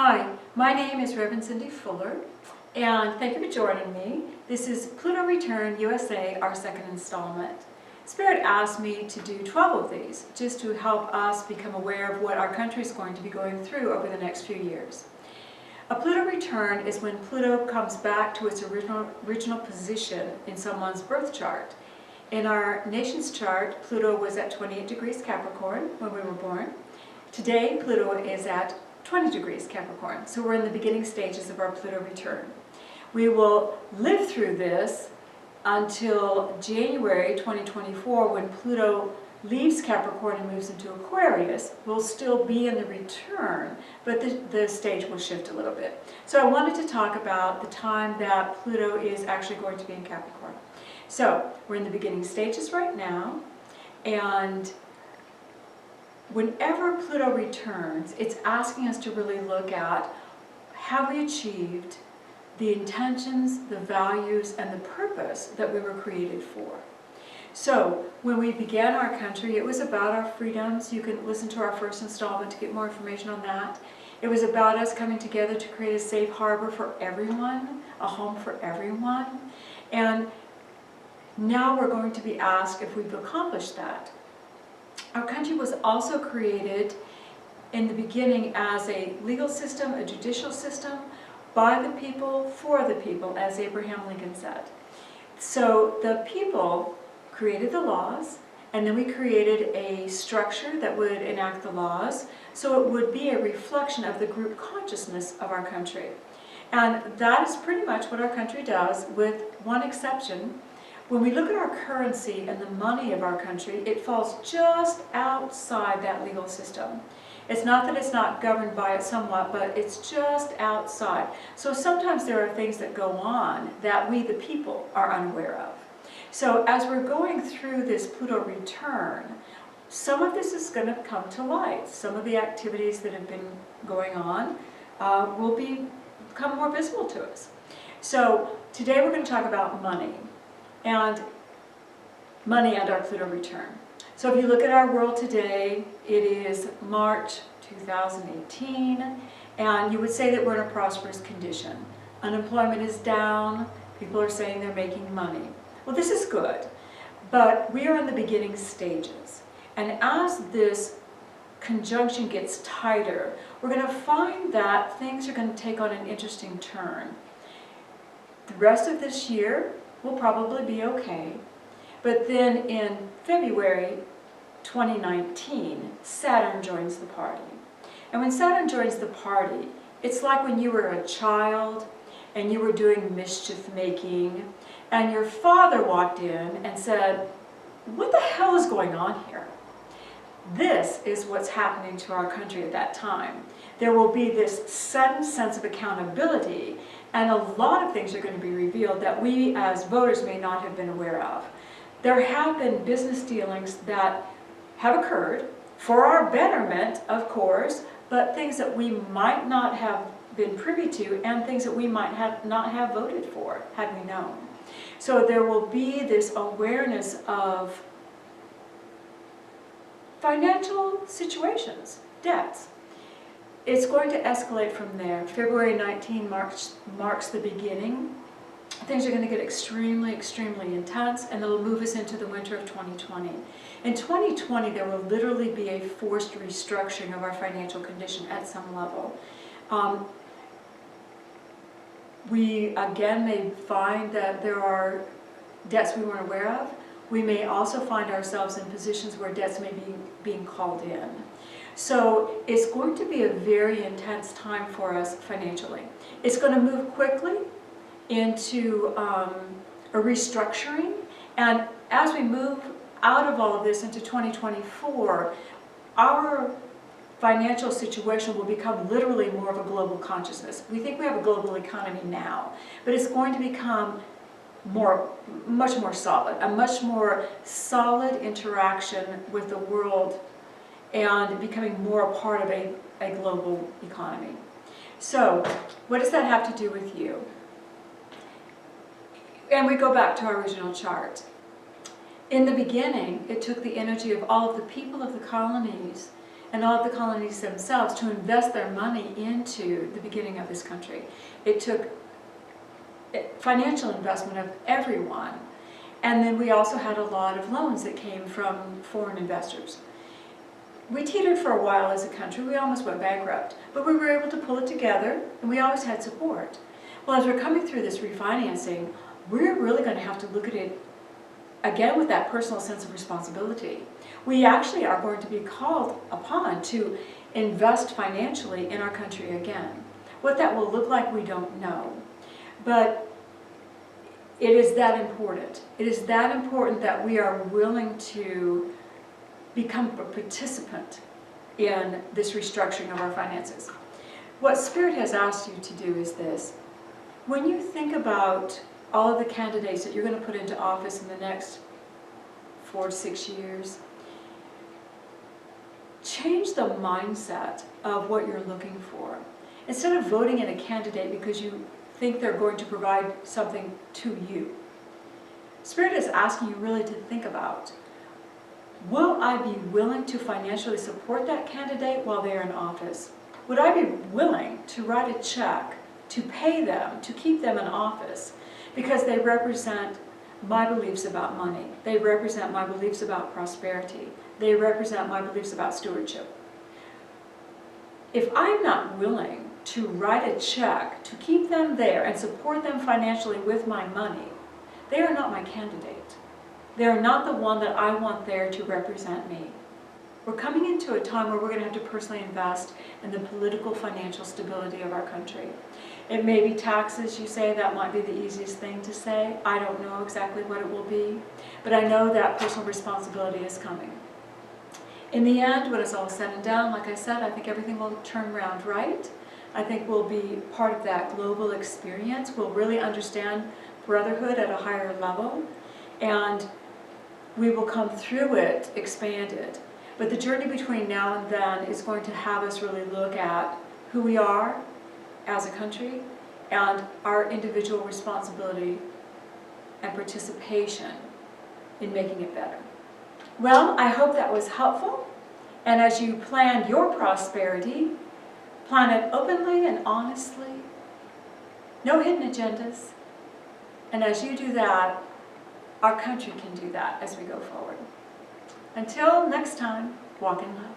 Hi, my name is Reverend Cindy Fuller, and thank you for joining me. This is Pluto Return USA, our second installment. Spirit asked me to do 12 of these, just to help us become aware of what our country is going to be going through over the next few years. A Pluto return is when Pluto comes back to its original position in someone's birth chart. In our nation's chart, Pluto was at 28 degrees Capricorn when we were born. Today, Pluto is at 20 degrees Capricorn, so we're in the beginning stages of our Pluto return. We will live through this until January 2024, when Pluto leaves Capricorn and moves into Aquarius. We'll still be in the return, but the stage will shift a little bit. So I wanted to talk about the time that Pluto is actually going to be in Capricorn. So we're in the beginning stages right now, and whenever Pluto returns, it's asking us to really look at, have we achieved the intentions, the values, and the purpose that we were created for? So when we began our country, it was about our freedoms. You can listen to our first installment to get more information on that. It was about us coming together to create a safe harbor for everyone, a home for everyone. And now we're going to be asked if we've accomplished that. Our country was also created in the beginning as a legal system, a judicial system, by the people, for the people, as Abraham Lincoln said. So the people created the laws, and then we created a structure that would enact the laws, so it would be a reflection of the group consciousness of our country. And that is pretty much what our country does, with one exception. When we look at our currency and the money of our country, it falls just outside that legal system. It's not that it's not governed by it somewhat, but it's just outside. So sometimes there are things that go on that we, the people, are unaware of. So as we're going through this Pluto return, some of this is going to come to light. Some of the activities that have been going on will become more visible to us. So today we're going to talk about money and our Pluto return. So if you look at our world today, it is March 2018, and you would say that we're in a prosperous condition. Unemployment is down, people are saying they're making money. Well, this is good, but we are in the beginning stages. And as this conjunction gets tighter, we're going to find that things are going to take on an interesting turn. The rest of this year will probably be okay. But then in February 2019, Saturn joins the party. And when Saturn joins the party, it's like when you were a child and you were doing mischief making, and your father walked in and said, "What the hell is going on here?" This is what's happening to our country at that time. There will be this sudden sense of accountability, and a lot of things are going to be revealed that we as voters may not have been aware of. There have been business dealings that have occurred for our betterment, of course, but things that we might not have been privy to, and things that we might not have voted for had we known. So there will be this awareness of financial situations, debts. It's going to escalate from there. February 19 marks the beginning. Things are going to get extremely, extremely intense, and it'll move us into the winter of 2020. In 2020, there will literally be a forced restructuring of our financial condition at some level. We, again, may find that there are debts we weren't aware of. We may also find ourselves in positions where debts may be being called in. So it's going to be a very intense time for us financially. It's going to move quickly into a restructuring, and as we move out of all of this into 2024, our financial situation will become literally more of a global consciousness. We think we have a global economy now, but it's going to become much more solid, a much more solid interaction with the world, and becoming more a part of a global economy. So what does that have to do with you? And we go back to our original chart. In the beginning, it took the energy of all of the people of the colonies and all of the colonies themselves to invest their money into the beginning of this country. It took financial investment of everyone. And then we also had a lot of loans that came from foreign investors. We teetered for a while as a country. We almost went bankrupt, but we were able to pull it together, and we always had support. Well, as we're coming through this refinancing, we're really going to have to look at it again with that personal sense of responsibility. We actually are going to be called upon to invest financially in our country again. What that will look like, we don't know. But it is that important. It is that important that we are willing to become a participant in this restructuring of our finances. What Spirit has asked you to do is this. When you think about all of the candidates that you're going to put into office in the next 4 to 6 years, change the mindset of what you're looking for. Instead of voting in a candidate because you think they're going to provide something to you, Spirit is asking you really to think about, will I be willing to financially support that candidate while they're in office? Would I be willing to write a check to pay them, to keep them in office, because they represent my beliefs about money, they represent my beliefs about prosperity, they represent my beliefs about stewardship? If I'm not willing to write a check to keep them there and support them financially with my money, they are not my candidate. They are not the one that I want there to represent me. We're coming into a time where we're going to have to personally invest in the political financial stability of our country. It may be taxes, you say, that might be the easiest thing to say. I don't know exactly what it will be, but I know that personal responsibility is coming. In the end, when it's all said and done, like I said, I think everything will turn around right. I think we'll be part of that global experience. We'll really understand brotherhood at a higher level, and we will come through it expanded. But the journey between now and then is going to have us really look at who we are as a country and our individual responsibility and participation in making it better. Well, I hope that was helpful. And as you plan your prosperity, plan it openly and honestly. No hidden agendas. And as you do that, our country can do that as we go forward. Until next time, walk in love.